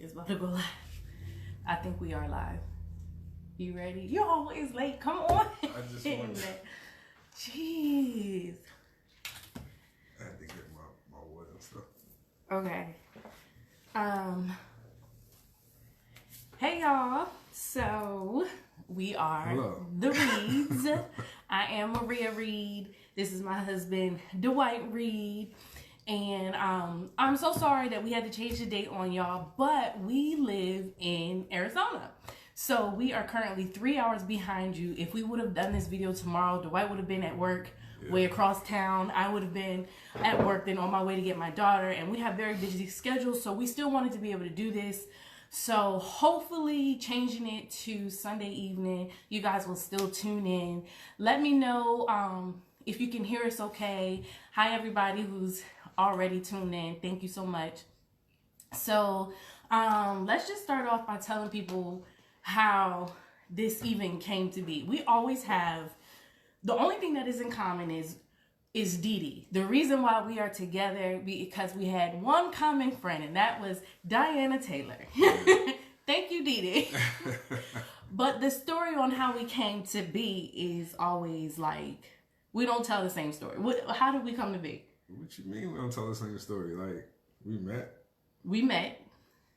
It's about to go live. I think we are live. You ready? You're always late. Come on. I just wanted Jeez. I had to get my water and stuff. Okay. Hey y'all. So we are Hello. the Reeds. I am Maria Reed. This is my husband, Dwight Reed. And I'm so sorry that we had to change the date on y'all, but we live in Arizona. So we are currently 3 hours behind you. If we would have done this video tomorrow, Dwight would have been at work way across town. I would have been at work then on my way to get my daughter. And we have very busy schedules, so we still wanted to be able to do this. So hopefully changing it to Sunday evening, you guys will still tune in. Let me know if you can hear us okay. Hi everybody who's already tuned in. Thank you so much. So let's just start off by telling people how this even came to be. We always have, the only thing that is in common is Dee Dee. The reason why we are together because we had one common friend, and that was Diana Taylor. Thank you, Dee Dee. But the story on how we came to be is always like, we don't tell the same story. How did we come to be? What you mean we don't tell the same story? Like, we met.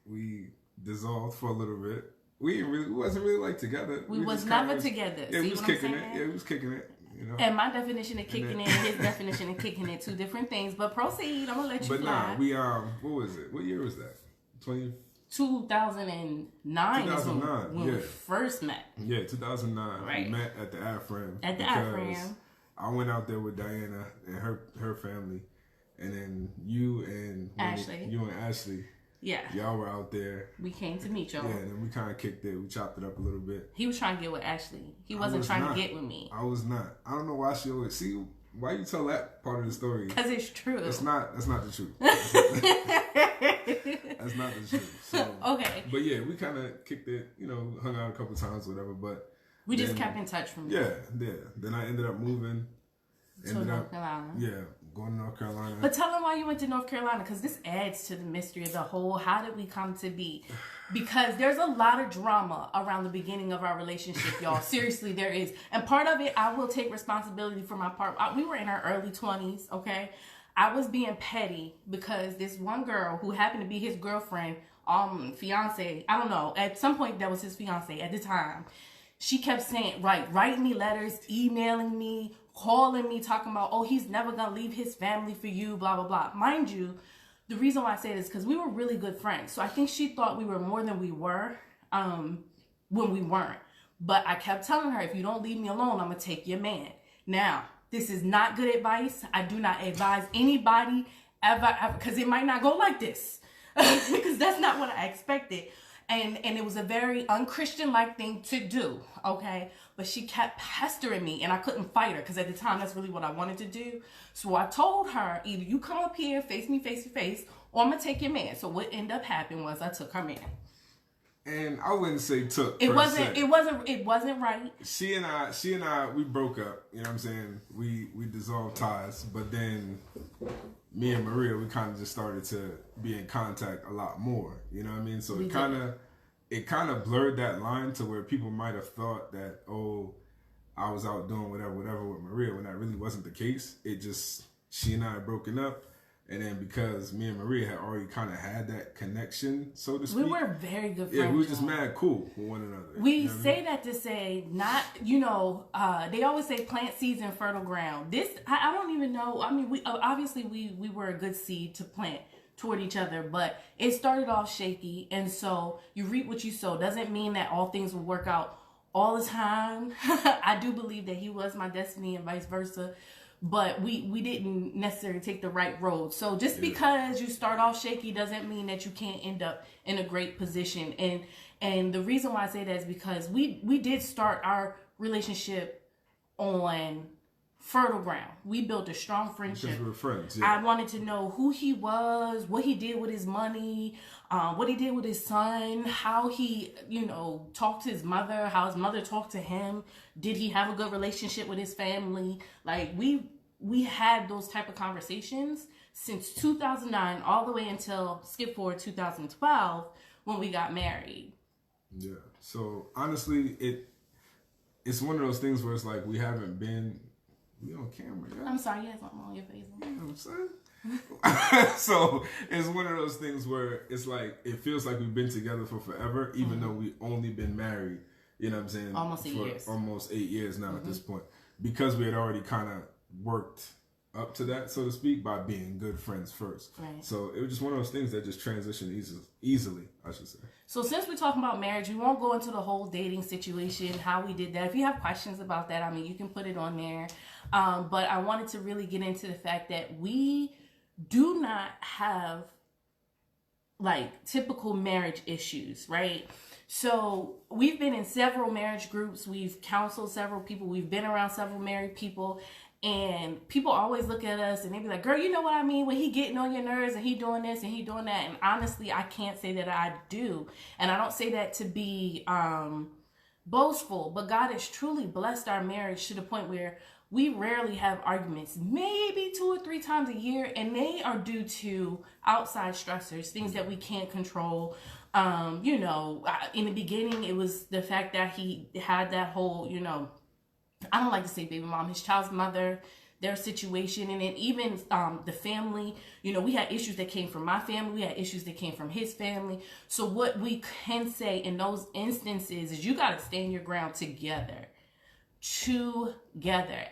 We dissolved for a little bit. We wasn't really like together. We was never together. Yeah, we was kicking it. Yeah, we was kicking it. You know. And my definition of kicking it and his definition of kicking it, two different things. But proceed. I'm gonna let you But fly. nah, we what was it? What year was that? 2009 is when we yeah. first met. Yeah, 2009. Right. We met at the AFRAM. At the AFRAM. I went out there with Diana and her family, and then you and Ashley. Yeah. Y'all were out there. We came to meet y'all. Yeah, and then we kind of kicked it. We chopped it up a little bit. He was trying to get with Ashley. He wasn't trying to get with me. I was not. I don't know why she always... See, why you tell that part of the story? Because it's true. That's not the truth. That's not the truth. So, okay. But yeah, we kind of kicked it, hung out a couple times, whatever, but... We just kept in touch from there. Yeah. Then I ended up moving. To North Carolina. Yeah, going to North Carolina. But tell them why you went to North Carolina, because this adds to the mystery of the whole, how did we come to be? Because there's a lot of drama around the beginning of our relationship, y'all. Seriously, there is. And part of it, I will take responsibility for my part. We were in our early 20s, okay? I was being petty because this one girl who happened to be his girlfriend, fiance, I don't know, at some point that was his fiance at the time. She kept saying, writing me letters, emailing me, calling me, talking about, oh, he's never going to leave his family for you, blah, blah, blah. Mind you, the reason why I say this is because we were really good friends. So I think she thought we were more than we were when we weren't. But I kept telling her, if you don't leave me alone, I'm going to take your man. Now, this is not good advice. I do not advise anybody ever, because it might not go like this. Because that's not what I expected. And it was a very unchristian-like thing to do, okay? But she kept pestering me, and I couldn't fight her, because at the time, that's really what I wanted to do. So I told her, either you come up here, face me face to face, or I'm going to take your man. So what ended up happening was I took her man. And I wouldn't say took. It wasn't right. She and I, we broke up. You know what I'm saying? We dissolved ties, but then me and Maria, we kind of just started to be in contact a lot more. You know what I mean? So it kind of blurred that line to where people might have thought that, oh, I was out doing whatever with Maria, when that really wasn't the case. It just, she and I had broken up. And then because me and Maria had already kind of had that connection, so to speak. We were very good friends. Yeah, we were just mad cool with one another. We say that to say, not, they always say plant seeds in fertile ground. This, I don't even know. I mean, we were a good seed to plant toward each other, but it started off shaky. And so you reap what you sow. Doesn't mean that all things will work out all the time. I do believe that he was my destiny and vice versa. But we didn't necessarily take the right road. So just because you start off shaky doesn't mean that you can't end up in a great position. And the reason why I say that is because we did start our relationship on fertile ground. We built a strong friendship. Because we were friends. Yeah. I wanted to know who he was, what he did with his money, what he did with his son, how he, talked to his mother, how his mother talked to him. Did he have a good relationship with his family? Like, we had those type of conversations since 2009 all the way until, skip forward, 2012, when we got married. Yeah. So honestly, it's one of those things where it's like we haven't been. We on camera, yeah. I'm sorry, you had something on your face. You know what I'm saying? So it's one of those things where it's like it feels like we've been together for forever, even though we only been married. You know what I'm saying? Almost 8 years. Almost 8 years now at this point, because we had already kind of worked up to that, so to speak, by being good friends first. Right. So it was just one of those things that just transitioned easily, I should say. So since we're talking about marriage, we won't go into the whole dating situation, how we did that. If you have questions about that, I mean, you can put it on there. But I wanted to really get into the fact that we do not have like typical marriage issues, right? So we've been in several marriage groups. We've counseled several people. We've been around several married people. And people always look at us and they be like, girl, you know what I mean? When he getting on your nerves and he doing this and he doing that. And honestly, I can't say that I do. And I don't say that to be boastful. But God has truly blessed our marriage to the point where we rarely have arguments, maybe 2 or 3 times a year. And they are due to outside stressors, things that we can't control. You know, in the beginning, it was the fact that he had that whole, you know, I don't like to say baby mom, his child's mother, their situation. And then even the family, you know, we had issues that came from my family. We had issues that came from his family. So what we can say in those instances is you got to stand your ground together.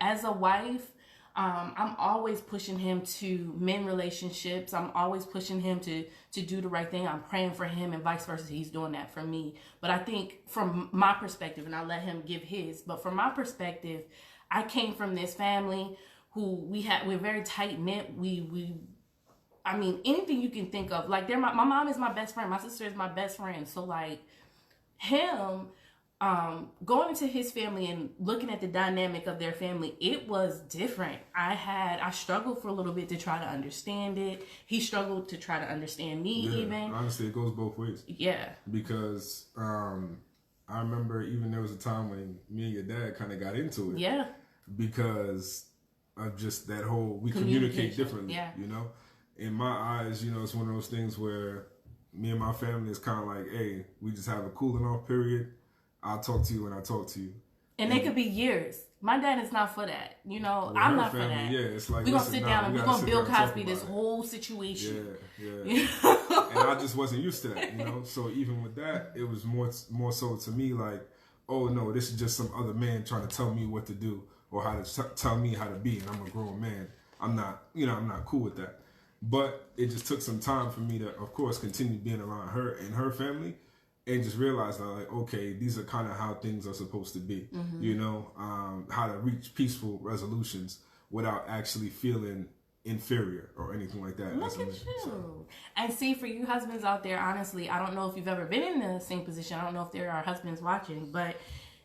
As a wife, I'm always pushing him to mend relationships. I'm always pushing him to do the right thing. I'm praying for him and vice versa. He's doing that for me. But I think from my perspective, and I'll let him give his, but from my perspective, I came from this family who we're very tight knit. I mean, anything you can think of, like my mom is my best friend. My sister is my best friend. So like him, going into his family and looking at the dynamic of their family, it was different. I struggled for a little bit to try to understand it. He struggled to try to understand me even. Honestly, it goes both ways. Yeah. Because I remember even there was a time when me and your dad kind of got into it. Yeah. Because of just that whole, we communicate differently, you know? In my eyes, you know, it's one of those things where me and my family is kind of like, hey, we just have a cooling off period. I'll talk to you when I talk to you. And they could be years. My dad is not for that. You know, I'm not family, for that. Yeah, it's like, we're going to sit down and we're going to Bill Cosby this whole situation. Yeah. And I just wasn't used to that, you know? So even with that, it was more so to me like, oh no, this is just some other man trying to tell me what to do or how to tell me how to be. And I'm a grown man. I'm not cool with that. But it just took some time for me to, of course, continue being around her and her family. And just realize that, like, okay, these are kind of how things are supposed to be, you know, how to reach peaceful resolutions without actually feeling inferior or anything like that. Look at you. And see, for you husbands out there, honestly, I don't know if you've ever been in the same position. I don't know if there are husbands watching, but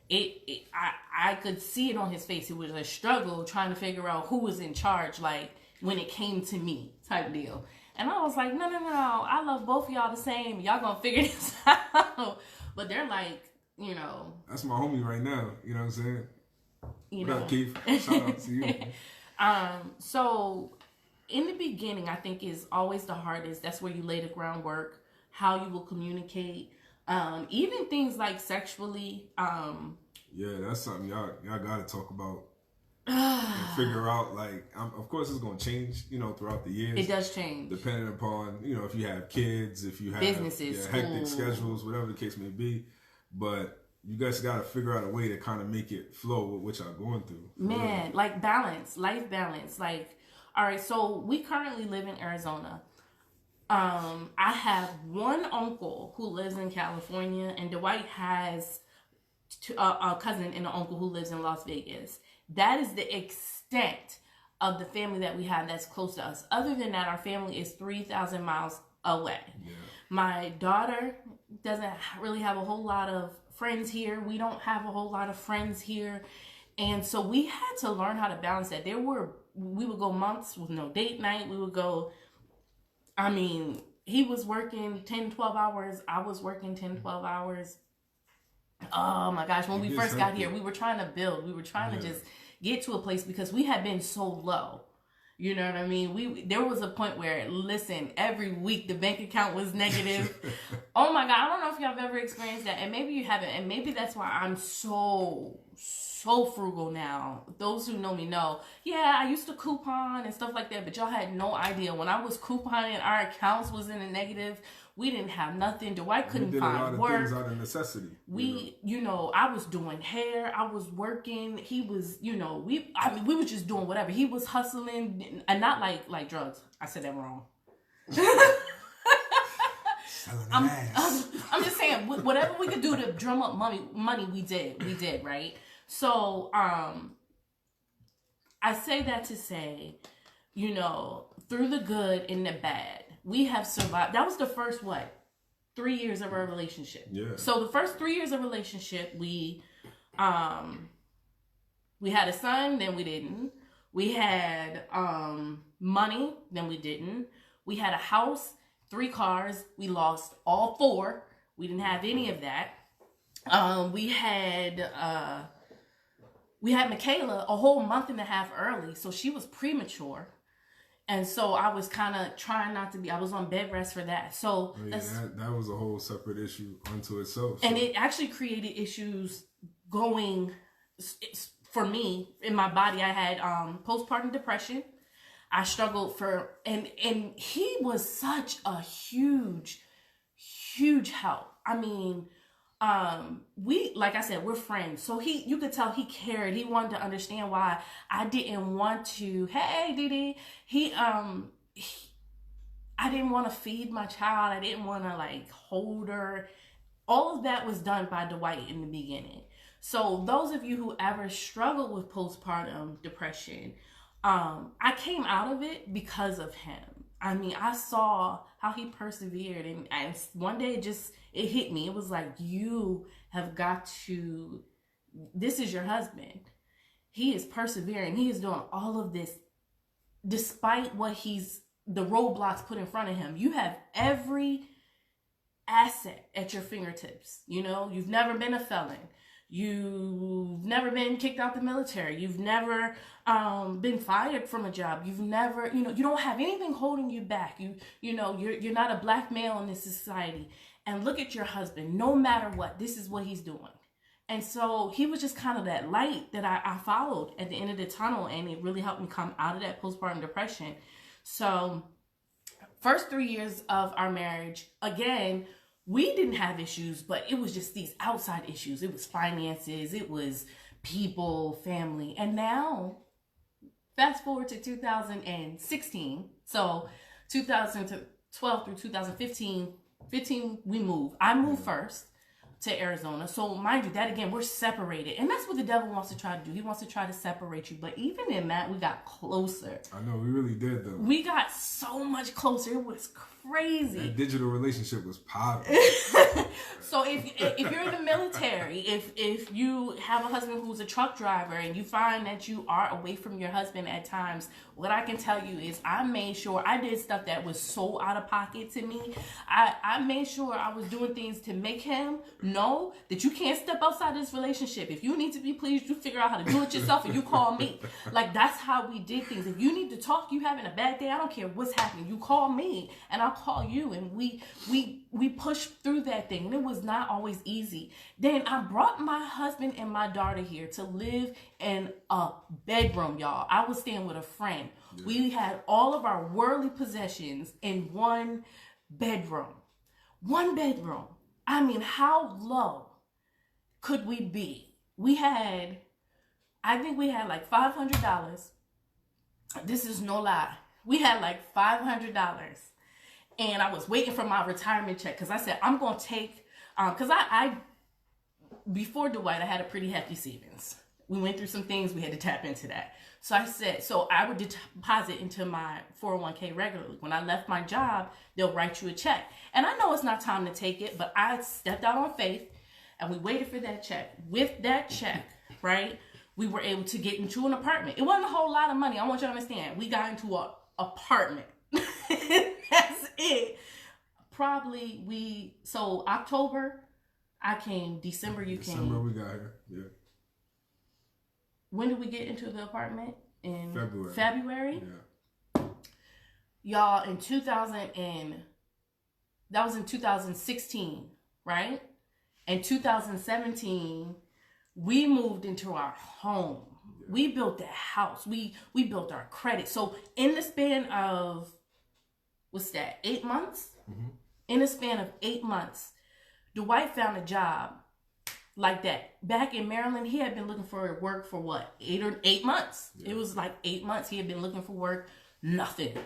I could see it on his face. It was a struggle trying to figure out who was in charge, like, when it came to me type deal. And I was like, no, I love both of y'all the same. Y'all gonna figure this out. But they're like, you know. That's my homie right now. You know what I'm saying? You what know. up, Keith? Shout out to you. So in the beginning, I think is always the hardest. That's where you lay the groundwork, how you will communicate. Even things like sexually. Yeah, that's something y'all gotta talk about. And figure out, like, of course it's going to change, you know, throughout the years. It does change. Depending upon, you know, if you have kids, if you have businesses, hectic schedules, whatever the case may be. But you guys got to figure out a way to kind of make it flow with what y'all going through. Man, like balance, life balance. Like, all right, so we currently live in Arizona. I have one uncle who lives in California, and Dwight has a cousin and an uncle who lives in Las Vegas. That is the extent of the family that we have that's close to us. Other than that, our family is 3,000 miles away. Yeah. My daughter doesn't really have a whole lot of friends here. We don't have a whole lot of friends here. And so we had to learn how to balance that. We would go months with no date night. We would go, I mean, he was working 10, 12 hours. I was working 10, 12 hours. Oh my gosh, when we first got here, we were trying to build. We were trying to just get to a place because we had been so low. You know what I mean? There was a point where, listen, every week the bank account was negative. Oh my God, I don't know if y'all have ever experienced that, and maybe you haven't, and maybe that's why I'm so frugal now. Those who know me know, yeah, I used to coupon and stuff like that, but y'all had no idea. When I was couponing, our accounts was in the negative. We didn't have nothing. Dwight couldn't find work. Things out of necessity. I was doing hair. I was working. He was, we were just doing whatever. He was hustling, and not like drugs. I said that wrong. Selling ass. I'm just saying, whatever we could do to drum up money, we did, right? So, I say that to say, through the good and the bad, we have survived. That was the first, 3 years of our relationship. Yeah. So the first 3 years of relationship, we had a son, then we didn't. We had money, then we didn't. We had a house, 3 cars. We lost all 4. We didn't have any of that. We had Michaela a whole month and a half early, so she was premature. And so I was kind of trying not to be, I was on bed rest for that. So that was a whole separate issue unto itself. So. And it actually created issues for me, in my body. I had postpartum depression. I struggled and he was such a huge help. I mean, like I said, we're friends. So you could tell he cared. He wanted to understand why I didn't want to, hey, Didi. I didn't want to feed my child. I didn't want to hold her. All of that was done by Dwight in the beginning. So those of you who ever struggled with postpartum depression, I came out of it because of him. I mean, I saw how he persevered, and one day it hit me. It was like, you have got to, this is your husband. He is persevering. He is doing all of this despite the roadblocks put in front of him. You have every asset at your fingertips. You've never been a felon. You've never been kicked out the military. You've never been fired from a job. You've never, you don't have anything holding you back. You're not a black male in this society. And look at your husband. No matter what, this is what he's doing. And so he was just kind of that light that I followed at the end of the tunnel, and it really helped me come out of that postpartum depression. So first 3 years of our marriage, again, we didn't have issues, but it was just these outside issues. It was finances, it was people, family. And now, fast forward to 2016. So 2012 through 2015, we moved. I moved first to Arizona. So mind you, that again, we're separated. And that's what the devil wants to try to do. He wants to try to separate you. But even in that, we got closer. I know, we really did though. We got so much closer. It was crazy. That digital relationship was popping. So if you're in the military, if you have a husband who's a truck driver and you find that you are away from your husband at times, what I can tell you is I made sure I did stuff that was so out of pocket to me. I made sure I was doing things to make him know that you can't step outside this relationship. If you need to be pleased, you figure out how to do it yourself and you call me. That's how we did things. If you need to talk, you having a bad day, I don't care what's happening. You call me and I'll call you, and we pushed through that thing. And it was not always easy. Then I brought my husband and my daughter here to live in a bedroom, y'all. I was staying with a friend. Yeah. We had all of our worldly possessions in one bedroom. One bedroom. I mean, how low could we be? I think we had like $500. This is no lie. We had like $500. And I was waiting for my retirement check because I said, I'm going to take, because I before Dwight, I had a pretty hefty savings. We went through some things. We had to tap into that. So I said, so I would deposit into my 401k regularly. When I left my job, they'll write you a check. And I know it's not time to take it, but I stepped out on faith and we waited for that check. With that check, right, we were able to get into an apartment. It wasn't a whole lot of money. I want you to understand. We got into an apartment. That's it. So October, I came. December, you came. December, we got here. Yeah. When did we get into the apartment? In February. February? Yeah. y'all, that was in 2016, right? In 2017, we moved into our home. Yeah. We built that house. We built our credit. So in the span of, 8 months? Mm-hmm. In the span of 8 months, Dwight found a job like that. Back in Maryland, he had been looking for work for what? 8 months. Yeah. It was like 8 months. He had been looking for work. Nothing.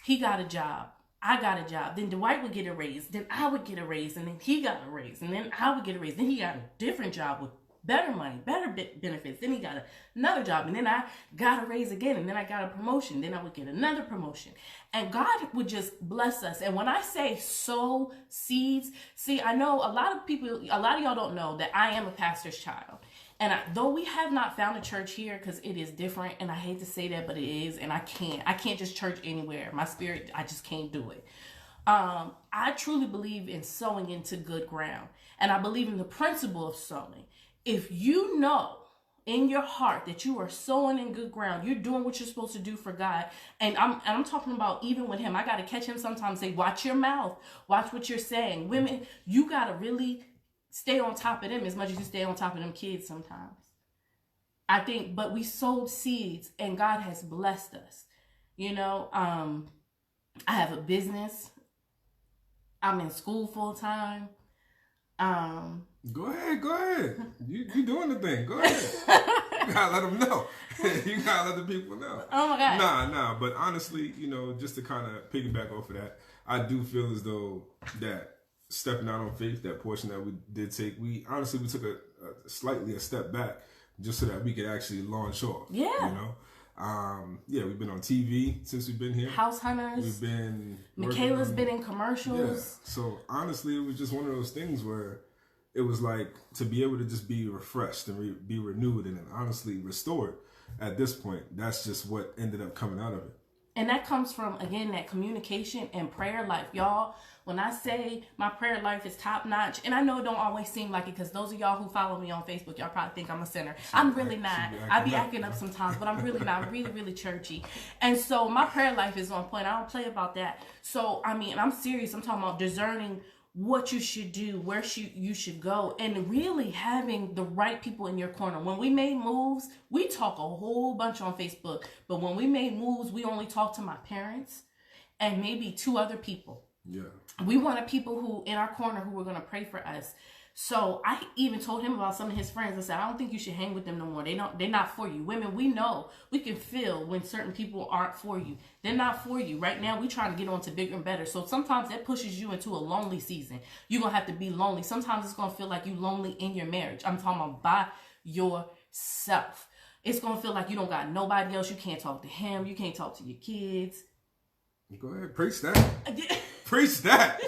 He got a job. I got a job. Then Dwight would get a raise. Then I would get a raise. And then he got a raise. And then I would get a raise. Then he got a different job with better money, better benefits. Then he got another job. And then I got a raise again. And then I got a promotion. Then I would get another promotion. And God would just bless us. And when I say sow seeds, see, I know a lot of y'all don't know that I am a pastor's child. And though we have not found a church here, because it is different, and I hate to say that, but it is, and I can't just church anywhere. My spirit, I just can't do it. I truly believe in sowing into good ground, and I believe in the principle of sowing. If you know in your heart that you are sowing in good ground, you're doing what you're supposed to do for God, and I'm talking about even with him. I got to catch him sometimes. Say, watch your mouth, watch what you're saying. Women, you got to really stay on top of them as much as you stay on top of them kids sometimes. I think, but we sowed seeds and God has blessed us. You know, I have a business. I'm in school full time. Go ahead. You doing the thing. Go ahead. You gotta let them know. You gotta let the people know. Oh my God. Nah. But honestly, you know, just to kind of piggyback off of that, I do feel as though that stepping out on faith, that portion that we did take, we took a step back just so that we could actually launch off. Yeah. You know? We've been on TV since we've been here. House Hunters. We've been... Michaela's been in commercials. Yeah. So honestly, it was just one of those things where it was like to be able to just be refreshed and be renewed and honestly restored at this point. That's just what ended up coming out of it. And that comes from, again, that communication and prayer life. Y'all, when I say my prayer life is top notch, and I know it don't always seem like it, because those of y'all who follow me on Facebook, y'all probably think I'm a sinner. I'm really not. I be acting up sometimes, but I'm really not. I'm really, really churchy. And so my prayer life is on point. I don't play about that. So, I mean, I'm serious. I'm talking about discerning what you should do, where you should go, and really having the right people in your corner. When we made moves, we talk a whole bunch on Facebook, but when we made moves, we only talked to my parents and maybe 2 other people. Yeah. We wanted people who in our corner who were going to pray for us. So I even told him about some of his friends. I said, I don't think you should hang with them no more. They're not for you. Women, we know, we can feel when certain people aren't for you. They're not for you. Right now, we're trying to get on to bigger and better. So sometimes that pushes you into a lonely season. You're going to have to be lonely. Sometimes it's going to feel like you're lonely in your marriage. I'm talking about by yourself. It's going to feel like you don't got nobody else. You can't talk to him. You can't talk to your kids. Go ahead, preach that. Preach that.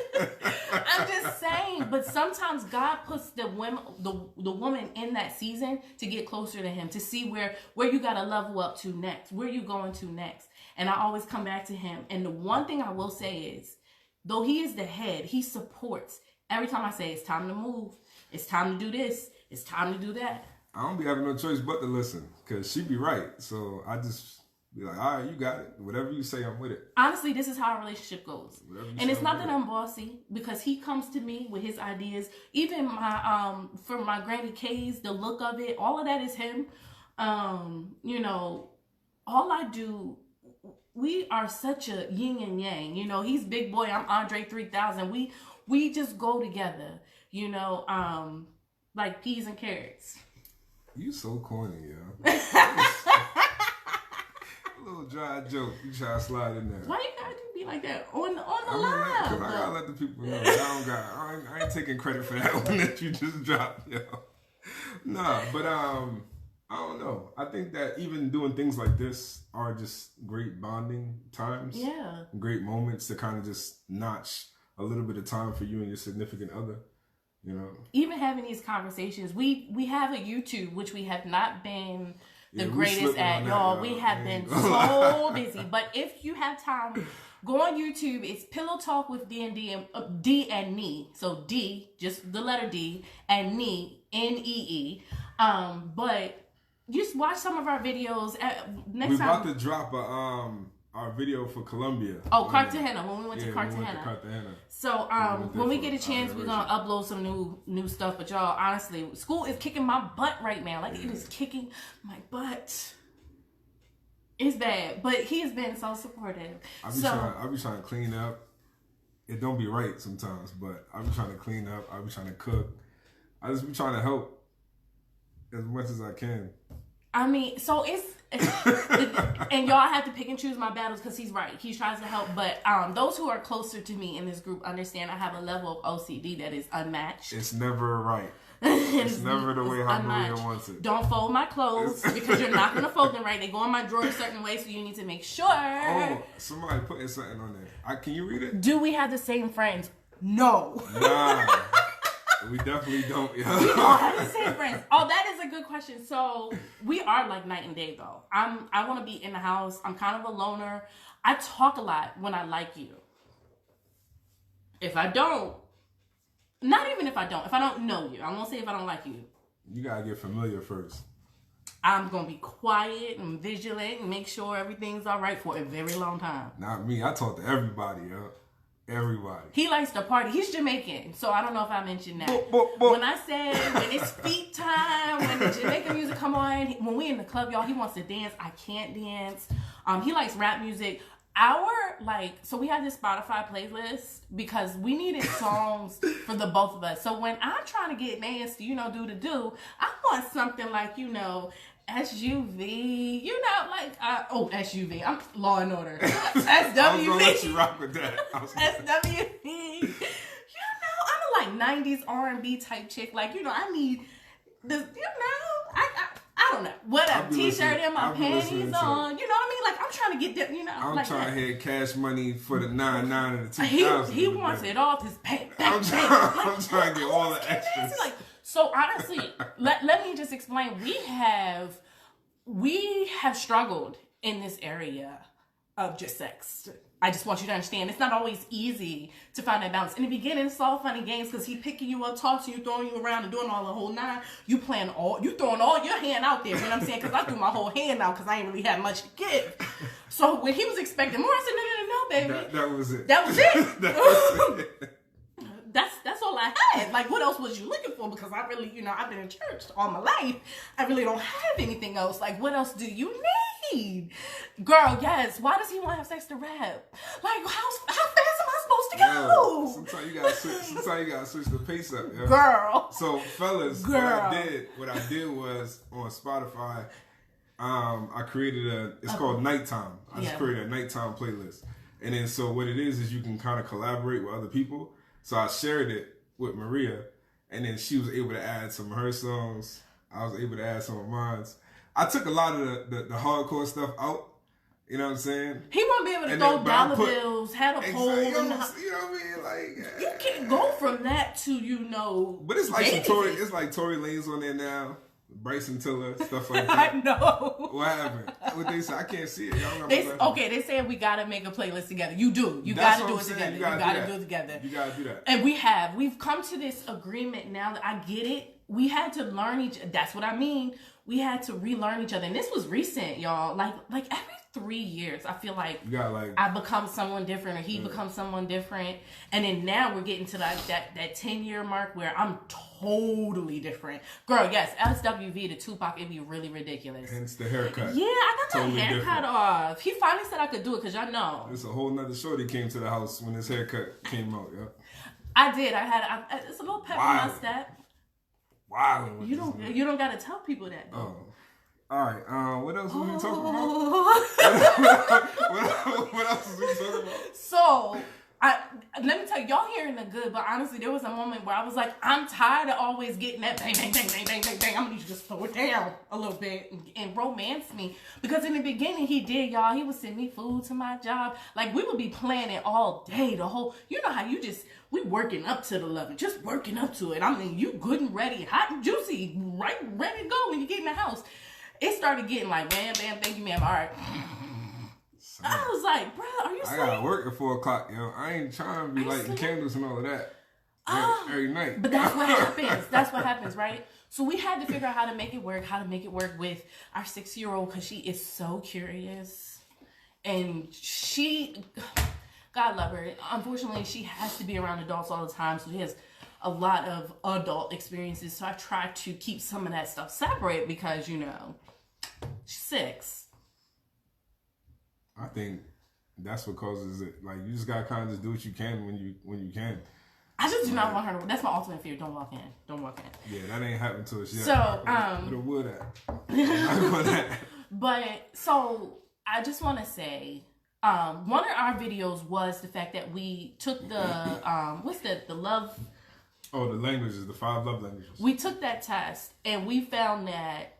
I'm just saying, but sometimes God puts the woman in that season to get closer to him, to see where you got to level up to next, where you going to next. And I always come back to him. And the one thing I will say is, though he is the head, he supports. Every time I say it's time to move, it's time to do this, it's time to do that, I don't be having no choice but to listen, because she be right. So I just be like, all right, you got it. Whatever you say, I'm with it. Honestly, this is how a relationship goes. And it's not that I'm bossy, because he comes to me with his ideas. Even my for my Granny K's, the look of it, all of that is him. You know, all I do, we are such a yin and yang. You know, he's big boy, I'm Andre 3000. We just go together, you know, like peas and carrots. You so corny, yo. Little dry joke. You try to slide in there. Why you gotta be like that on the live? Because I gotta let the people know. I ain't taking credit for that one that you just dropped, yo. Nah, but I don't know. I think that even doing things like this are just great bonding times. Yeah. Great moments to kind of just notch a little bit of time for you and your significant other. You know. Even having these conversations, we have a YouTube, which we have not been the greatest at, y'all. We have been so busy. But if you have time, go on YouTube. It's Pillow Talk with D and Nee. So D, just the letter D, and Nee, N-E-E. But just watch some of our videos. We're about to drop our video for Columbia. Oh, Cartagena, when we went to Cartagena. Cartagena. We went to Cartagena. So when we get a chance, we're gonna upload some new stuff. But y'all, honestly, school is kicking my butt right now. Like it is kicking my butt. It's bad, but he has been so supportive. I be trying to clean up. It don't be right sometimes, but I be trying to clean up. I be trying to cook. I just be trying to help as much as I can. I mean, so it's and y'all have to pick and choose my battles because he's right. He tries to help, but those who are closer to me in this group understand I have a level of OCD that is unmatched. It's never right. It's never the way how Maria wants it. Don't fold my clothes because you're not gonna fold them right. They go in my drawer a certain way, so you need to make sure. Oh, somebody putting something on there. Can you read it? Do we have the same friends? No. Nah. We definitely don't. We don't have the same friends. Oh, that is a good question. So we are like night and day though. I want to be in the house. I'm kind of a loner. I talk a lot when I like you. If I don't, not even if I don't know you. I won't say if I don't like you. You gotta get familiar first. I'm gonna be quiet and vigilant and make sure everything's all right for a very long time. Not me. I talk to everybody, yo. Everybody. He likes to party. He's Jamaican, so I don't know if I mentioned that. When I said when it's feet time, when the Jamaican music come on, when we in the club, y'all, he wants to dance. I can't dance. He likes rap music. So we have this Spotify playlist because we needed songs for the both of us. So when I'm trying to get nasty, do the do, I want something like, SUV, SUV. I'm Law and Order. SWV. I was gonna let you rock with that. SWV. I'm a 90s R&B type chick. I need the, I don't know. Whatever. T-shirt and my panties on. You know what I mean? I'm trying to get them, I'm trying to hit Cash Money for the 99 and the 2000. He wants it off his pay. I'm trying to get all the extras. So honestly, let me just explain. We have struggled in this area of just sex. I just want you to understand it's not always easy to find that balance. In the beginning, it's all funny games because he picking you up, tossing you, throwing you around, and doing all the whole nine. You throwing all your hand out there. You know what I'm saying? Because I threw my whole hand out because I ain't really had much to give. So when he was expecting more, I said, no, baby. That was it. That was it. That was it. That's all I had. What else was you looking for? Because I really, I've been in church all my life. I really don't have anything else. What else do you need? Girl, yes. Why does he want to have sex to rap? How fast am I supposed to go? Sometimes you gotta switch the pace up, yo. Girl. So fellas, what I did was on Spotify, I created it's called Nighttime. I just created a nighttime playlist. And then so what it is you can kind of collaborate with other people. So I shared it with Maria, and then she was able to add some of her songs. I was able to add some of mine. I took a lot of the hardcore stuff out. You know what I'm saying? He won't be able to throw dollar bills, had a pole. You know what I mean? You can't go from that to, But it's like Tory Lanez on there now. Bryson Tiller, stuff like that. I know. What happened? What they say? I can't see it. Y'all they said we gotta make a playlist together. You do. You gotta do it together. You gotta do it together. You gotta do that. And we've come to this agreement now that I get it. We had to learn that's what I mean. We had to relearn each other. And this was recent, y'all. Like every 3 years, I feel like I become someone different or he becomes someone different. And then now we're getting to that 10-year mark where I'm totally different. Girl, yes, SWV to Tupac, it'd be really ridiculous. Hence the haircut. Yeah, I got my haircut off. He finally said I could do it because y'all know. It's a whole nother shorty came to the house when his haircut came out, yeah. I did. It's a little pep in my step. Wow. You don't gotta tell people that though. Oh. All right. What else was we talking about? What else was we talking about? So, let me tell you, y'all hearing the good, but honestly, there was a moment where I was like, I'm tired of always getting that bang, bang, bang, bang, bang, bang, bang. I'm gonna need you to just slow it down a little bit and romance me. Because in the beginning, he did, y'all. He would send me food to my job. We would be planning all day, you know how we working up to the loving, just working up to it. I mean, you good and ready, hot and juicy, right, ready to go when you get in the house. It started getting bam, bam, thank you, ma'am. All right. I was like, bro, are you I gotta work at 4 o'clock, yo. I ain't trying to be lighting candles and all of that every night. But that's what happens. That's what happens, right? So we had to figure out how to make it work with our 6-year-old because she is so curious. and she, God love her, unfortunately she has to be around adults all the time, so she has a lot of adult experiences. So I try to keep some of that stuff separate because, you know, she's 6. I think that's what causes it. Like, you just gotta kind of just do what you can when you can. I just do not want her to. That's my ultimate fear. Don't walk in. Don't walk in. Yeah, that ain't happened to us yet. So, where the wood at? I'm not going at. But so I just want to say, one of our videos was the fact that we took the what's the love. Oh, the languages, the 5 love languages. We took that test and we found that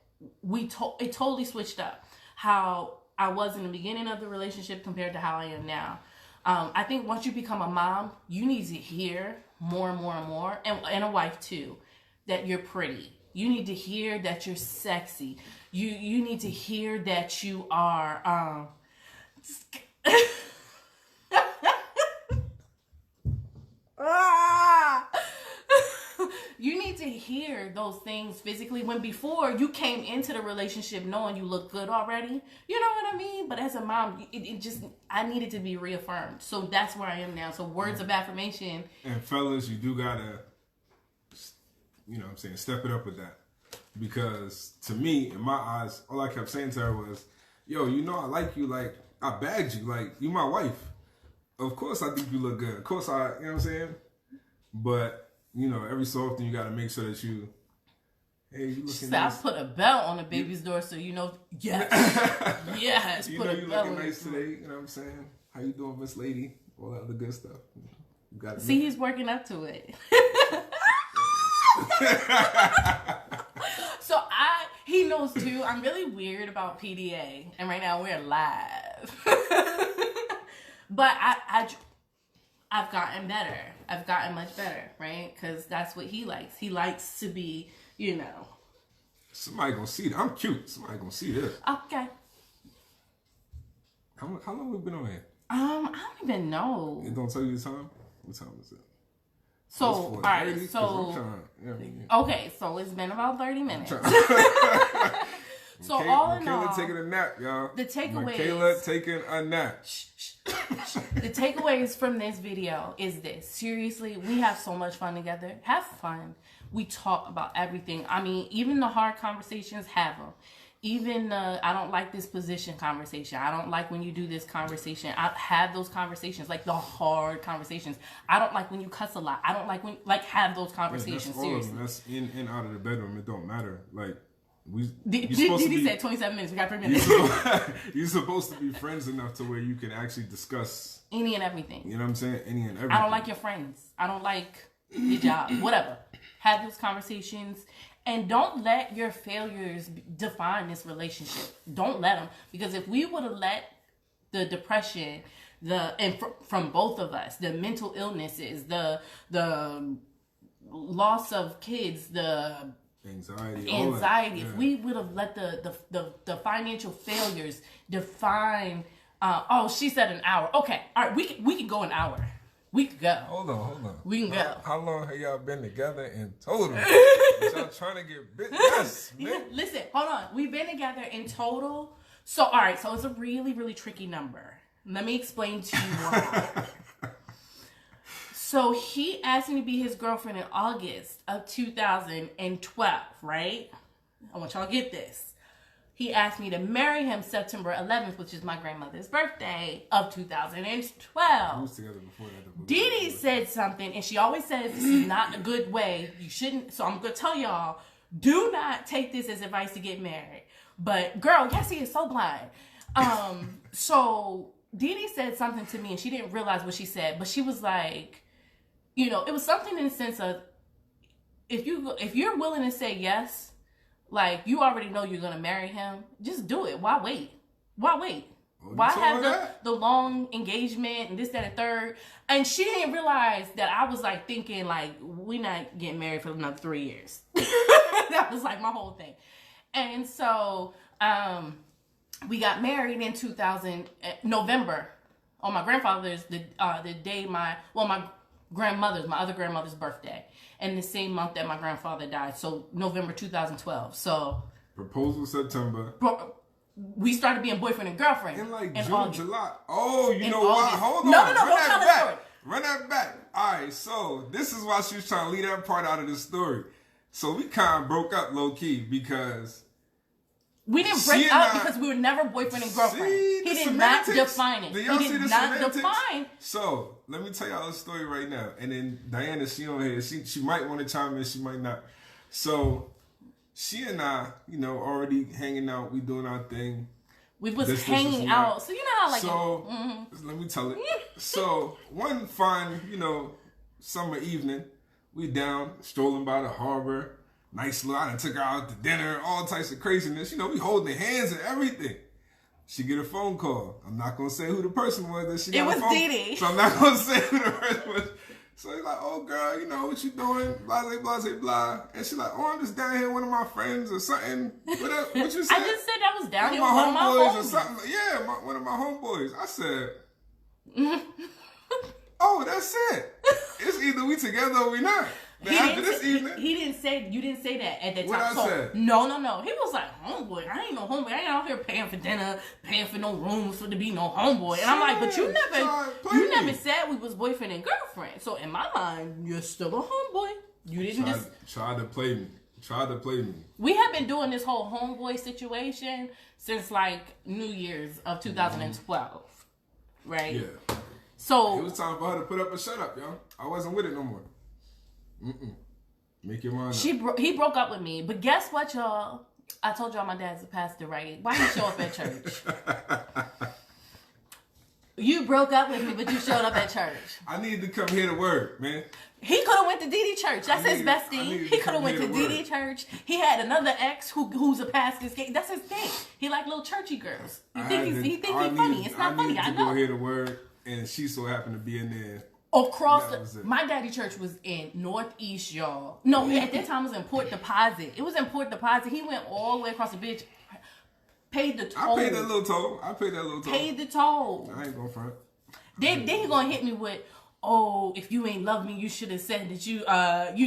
it totally switched up how I was in the beginning of the relationship compared to how I am now. I think once you become a mom, you need to hear more and more and more, and a wife too, that you're pretty. You need to hear that you're sexy. You need to hear that you are you need to hear those things physically when before you came into the relationship knowing you look good already. You know what I mean? But as a mom, it just, I needed to be reaffirmed. So that's where I am now. So words of affirmation. And fellas, you do gotta, you know what I'm saying, step it up with that. Because to me, in my eyes, all I kept saying to her was, yo, you know I like you, like, I bagged you, like, you my wife. Of course I think you look good. Of course you know what I'm saying? But, you know, every so often you gotta make sure that you, hey, you looking nice. I put a belt on the baby's door so you know, yes, yes. You know you looking nice today, you know what I'm saying? How you doing, Miss Lady? All that other good stuff. You gotta see, he's working up to it. So he knows too, I'm really weird about PDA, and right now we're live. But I've gotten better. I've gotten much better, right? Because that's what he likes. He likes to be, you know. Somebody gonna see that. I'm cute. Somebody gonna see this. Okay. How long we been on here? I don't even know. It don't tell you the time? What time is it? So, all right, so, okay, so it's been about 30 minutes. So all in all, Michaela taking a nap, y'all. The takeaways. Michaela taking a nap. The takeaways from this video is this. Seriously, we have so much fun together. Have fun. We talk about everything. I mean, even the hard conversations, have them. Even I don't like this position conversation. I don't like when you do this conversation. I have those conversations, like the hard conversations. I don't like when you cuss a lot. I don't like when, like, have those conversations. That's seriously. All of them. That's in and out of the bedroom. It don't matter. Like, Didi said 27 minutes. We got 3 minutes. You're supposed to be friends enough to where you can actually discuss any and everything. You know what I'm saying? Any and everything. I don't like your friends. I don't like your job. Whatever. Have those conversations. And don't let your failures define this relationship. Don't let them. Because if we would have let the depression, from both of us, the mental illnesses, the loss of kids, the anxiety, if we would have let the financial failures define, she said an hour. Okay, all right, we can go an hour. We could go. Hold on. We can go. How long have y'all been together in total? Y'all trying to get bit? Yes, man. Listen, hold on. We've been together in total. So, all right. So it's a really, really tricky number. Let me explain to you why. So he asked me to be his girlfriend in August of 2012, right? I want y'all to get this. He asked me to marry him September 11th, which is my grandmother's birthday, of 2012. We was together before that. Didi said something, and she always says this is not a good way. You shouldn't. So I'm going to tell y'all, do not take this as advice to get married. But girl, Cassie is so blind. So Didi said something to me, and she didn't realize what she said, but she was like, you know, it was something in the sense of, if you're willing to say yes, like, you already know you're going to marry him, just do it. Why wait? Why have the long engagement and this, that, and third? And she didn't realize that I was, like, thinking, like, we're not getting married for another 3 years. That was, like, my whole thing. And so we got married in November on my grandfather's, the day my other grandmother's birthday. And the same month that my grandfather died. So November 2012. So proposal September. we started being boyfriend and girlfriend. In like in June, August. July. Oh, you In know what? August. Hold on. No, Run don't that tell the back. story. Run that back. All right, so this is why she was trying to leave that part out of the story. So we kind of broke up low key because we didn't break up because we were never boyfriend and girlfriend. He did not define it. Do y'all He see did the not semantics? define. So let me tell y'all a story right now, and then Diana, she on here. She might want to chime in. She might not. So she and I, already hanging out. We doing our thing. We was hanging out. So you know how So let me tell it. So one fine, summer evening, we down strolling by the harbor. Nice little. I done took her out to dinner. All types of craziness. We holding hands and everything. She get a phone call. I'm not gonna say who the person was that she got. It was Dee. So I'm not gonna say who the person was. So he's like, "Oh girl, what you doing? Blah blah blah blah." And she's like, "Oh, I'm just down here with one of my friends or something." What you said? I just said I was down here with with one of my homeboys or homies. something. Yeah, one of my homeboys. I said, "Oh, that's it. It's either we together or we not." After this evening, he didn't say, you didn't say that at that time. What I said? No. He was like, homeboy. I ain't no homeboy. I ain't out here paying for dinner, paying for no rooms for to be no homeboy. And I'm like, but you never said we was boyfriend and girlfriend. So in my mind, you're still a homeboy. You didn't tried to play me. We have been doing this whole homeboy situation since like New Year's of 2012, right? Yeah. So it was time for her to put up a shut up, y'all. I wasn't with it no more. Make your mind up. He broke up with me, but guess what, y'all? I told y'all my dad's a pastor, right? Why you show up at church? You broke up with me, but you showed up at church. I needed to come hear the word, man. He could have went to DD church. That's his bestie. He could have went to DD church. He had another ex who's a pastor's kid. That's his thing. He like little churchy girls. He think he's funny. It's not funny. I know. Go hear the word, and she so happened to be in there. My daddy church was in Northeast, y'all. No, at that time it was in Port Deposit. It was in Port Deposit. He went all the way across the beach, paid the toll. I paid that little toll. Paid the toll. I ain't going front. Then he gonna hit me with, "Oh, if you ain't love me, you should have said that you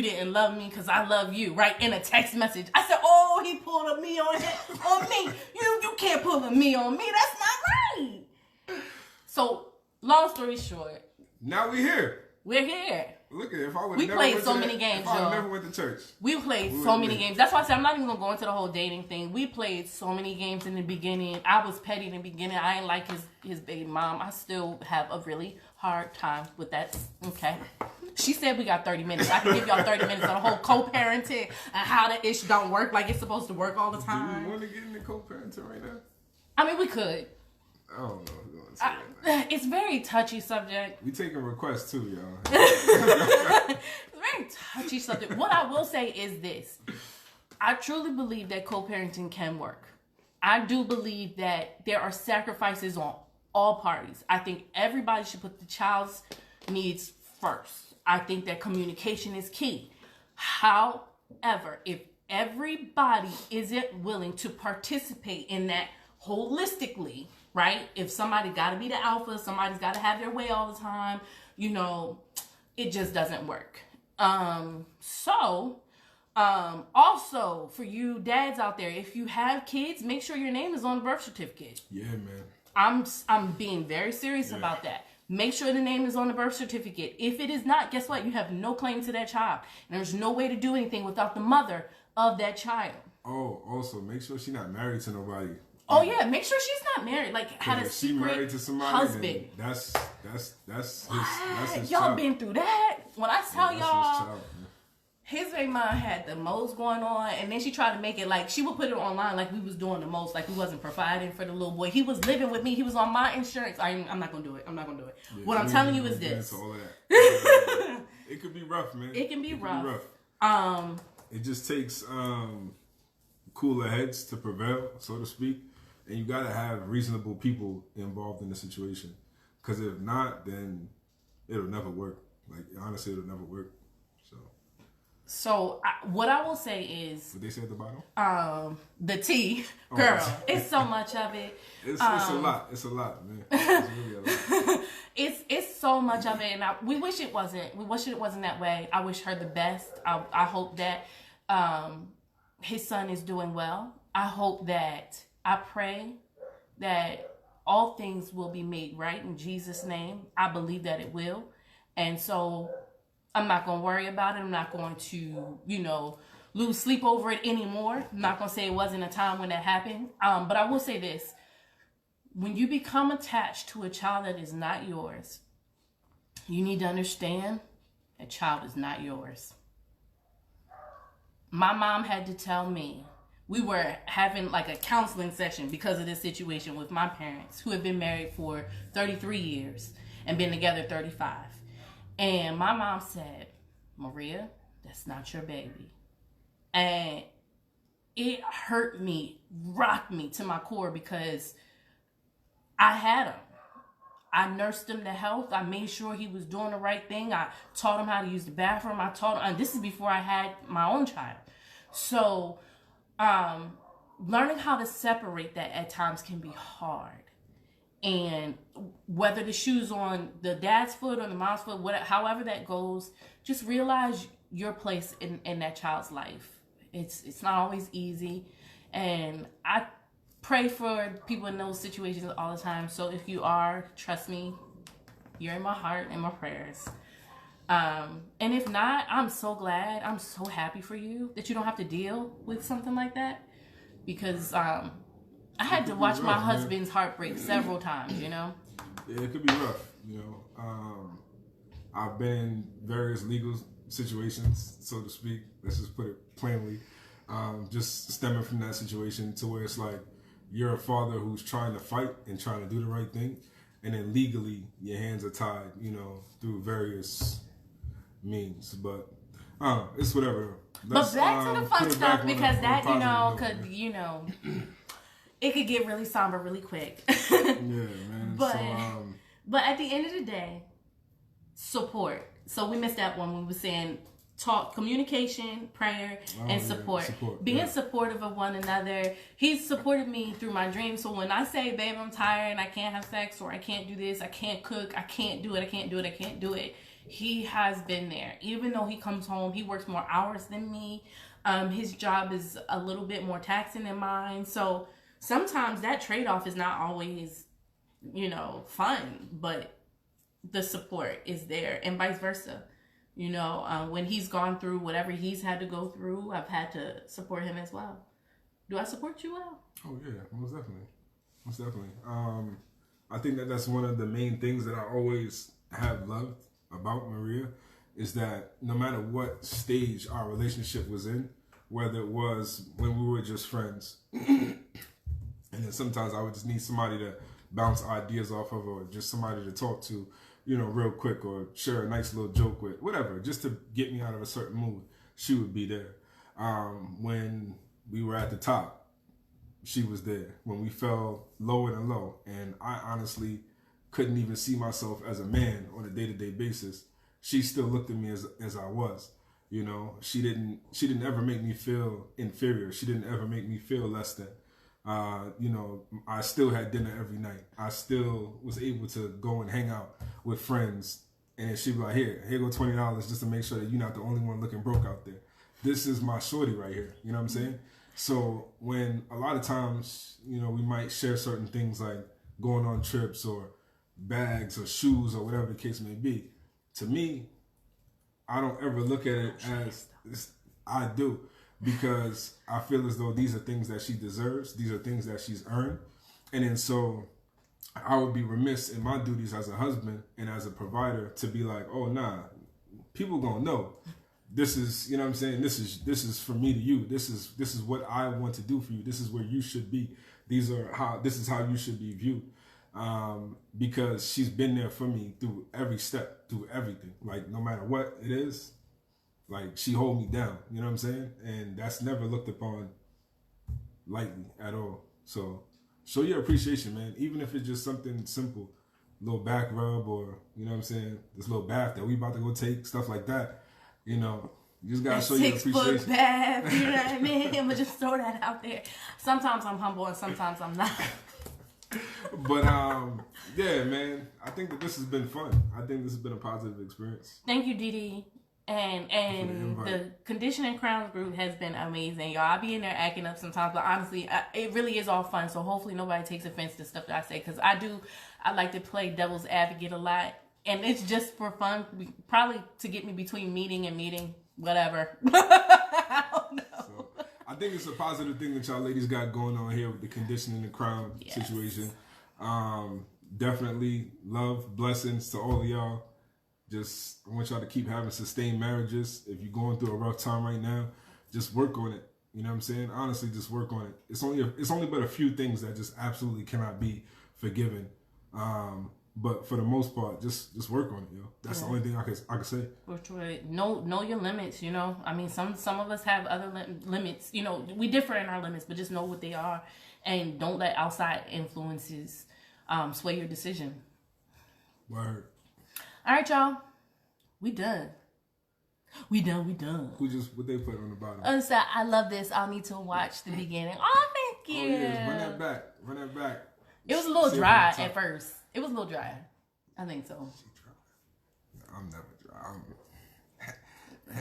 didn't love me because I love you," right? In a text message. I said, "Oh, he pulled a me on me. You can't pull a me on me. That's not right." So, long story short. Now we here. We're here. Look at it. If I would we played so many games, y'all. I never went to church. We played so many games. That's why I said I'm not even gonna go into the whole dating thing. We played so many games in the beginning. I was petty in the beginning. I didn't like his baby mom. I still have a really hard time with that. Okay. She said we got 30 minutes. I can give y'all 30 minutes on the whole co-parenting and how the ish don't work like it's supposed to work all the time. Do you want to get into co-parenting right now? I mean, we could. I don't know. It's a very touchy subject. We taking requests too, y'all. It's a very touchy subject. What I will say is this. I truly believe that co-parenting can work. I do believe that there are sacrifices on all parties. I think everybody should put the child's needs first. I think that communication is key. However, if everybody isn't willing to participate in that holistically, right? If somebody got to be the alpha, somebody's got to have their way all the time, it just doesn't work. Also for you dads out there, if you have kids, make sure your name is on the birth certificate. Yeah, man. I'm being very serious about that. Make sure the name is on the birth certificate. If it is not, guess what? You have no claim to that child. And there's no way to do anything without the mother of that child. Oh, also make sure she's not married to nobody. Oh yeah, make sure she's not married. Like had a secret married to somebody, husband. That's his y'all child. been through that. When I tell y'all, his baby mom had the most going on, and then she tried to make it like she would put it online like we was doing the most, like we wasn't providing for the little boy. He was living with me. He was on my insurance. I'm not gonna do it. Yeah, what I'm telling you is this. All of that. It could be rough, man. It can be rough. It just takes cooler heads to prevail, so to speak. And you gotta have reasonable people involved in the situation, because if not, then it'll never work. Like honestly, it'll never work. So what I will say is, what they say at the bottom, the tea, girl. It's so much of it. It's a lot. It's a lot, man. It's really a lot. It's so much of it, and we wish it wasn't. We wish it wasn't that way. I wish her the best. I hope that his son is doing well. I hope that I pray that all things will be made right in Jesus' name. I believe that it will. And so I'm not going to worry about it. I'm not going to, lose sleep over it anymore. I'm not going to say it wasn't a time when that happened. But I will say this. When you become attached to a child that is not yours, you need to understand that child is not yours. My mom had to tell me, we were having like a counseling session because of this situation with my parents, who had been married for 33 years and been together 35. And my mom said, Maria, that's not your baby. And it hurt me, rocked me to my core, because I had him. I nursed him to health. I made sure he was doing the right thing. I taught him how to use the bathroom. I taught him, and this is before I had my own child. So, learning how to separate that at times can be hard. And whether the shoe's on the dad's foot or the mom's foot, whatever, however that goes, just realize your place in that child's life. It's not always easy. And I pray for people in those situations all the time. So if you are, trust me, you're in my heart and my prayers. And if not, I'm so glad, I'm so happy for you that you don't have to deal with something like that. Because I had to watch my husband's heartbreak several times, Yeah, it could be rough, I've been in various legal situations, so to speak. Let's just put it plainly. Just stemming from that situation to where it's like you're a father who's trying to fight and trying to do the right thing, and then legally your hands are tied, through various means. But it's whatever. But back to the fun stuff, because that, it could get really somber really quick. Yeah, man. But at the end of the day, support. So we missed that one when we were saying talk, communication, prayer, and support. Being supportive of one another. He's supported me through my dreams. So when I say, babe, I'm tired and I can't have sex, or I can't do this, I can't cook, I can't do it, he has been there. Even though he comes home, he works more hours than me. His job is a little bit more taxing than mine. So sometimes that trade-off is not always, fun, but the support is there, and vice versa. When he's gone through whatever he's had to go through, I've had to support him as well. Do I support you well? Oh yeah, most definitely. I think that's one of the main things that I always have loved about Maria, is that no matter what stage our relationship was in, whether it was when we were just friends, and then sometimes I would just need somebody to bounce ideas off of, or just somebody to talk to, real quick, or share a nice little joke with, whatever, just to get me out of a certain mood, she would be there. When we were at the top, she was there. When we fell lower and low, and I honestly couldn't even see myself as a man on a day-to-day basis, she still looked at me as I was. She didn't ever make me feel inferior. She didn't ever make me feel less than. I still had dinner every night. I still was able to go and hang out with friends, and she'd be like, here go $20 just to make sure that you're not the only one looking broke out there. This is my shorty right here. You know what I'm saying? So when a lot of times, we might share certain things like going on trips or bags or shoes or whatever the case may be, to me, I don't ever look at it as I do, because I feel as though these are things that she deserves. These are things that she's earned. And then so I would be remiss in my duties as a husband and as a provider to be like, oh, nah, people gonna know. This is, you know what I'm saying? This is from me to you. This is what I want to do for you. This is where you should be. This is how you should be viewed. Because she's been there for me through every step, through everything. Like, no matter what it is, like, she hold me down, you know what I'm saying? And that's never looked upon lightly at all. So show your appreciation, man. Even if it's just something simple, a little back rub, or, you know what I'm saying, this little bath that we about to go take, stuff like that. You just gotta show your appreciation. 6-foot bath, you know what I mean? I'm gonna just throw that out there. Sometimes I'm humble and sometimes I'm not. But yeah, man, I think that this has been fun. I think this has been a positive experience. Thank you, Dee Dee. And the Conditioning Crowns group has been amazing, y'all. I be in there acting up sometimes, but honestly, it really is all fun. So hopefully nobody takes offense to stuff that I say, because I like to play devil's advocate a lot, and it's just for fun, probably to get me between meeting and meeting, whatever. I don't know. So, I think it's a positive thing that y'all ladies got going on here with the Conditioning the Crown situation. Definitely love, blessings to all of y'all. Just, I want y'all to keep having sustained marriages. If you're going through a rough time right now, just work on it. You know what I'm saying? Honestly, just work on it. It's only but a few things that just absolutely cannot be forgiven. But for the most part, just work on it, yo. That's the only thing I can say. For sure. Know your limits, you know. I mean, some of us have other limits. You know, we differ in our limits, but just know what they are, and don't let outside influences sway your decision. Word. All right, y'all. We done. We done. What they put on the bottom? So I love this. I'll need to watch the beginning. Oh, thank you. Oh, yeah. Run that back. It was a little dry at first. It was a little dry. I think so. I'm never dry.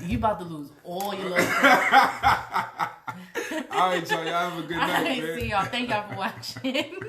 You about to lose all your little friends. All right, y'all. Y'all have a good night, man. See y'all. Thank y'all for watching.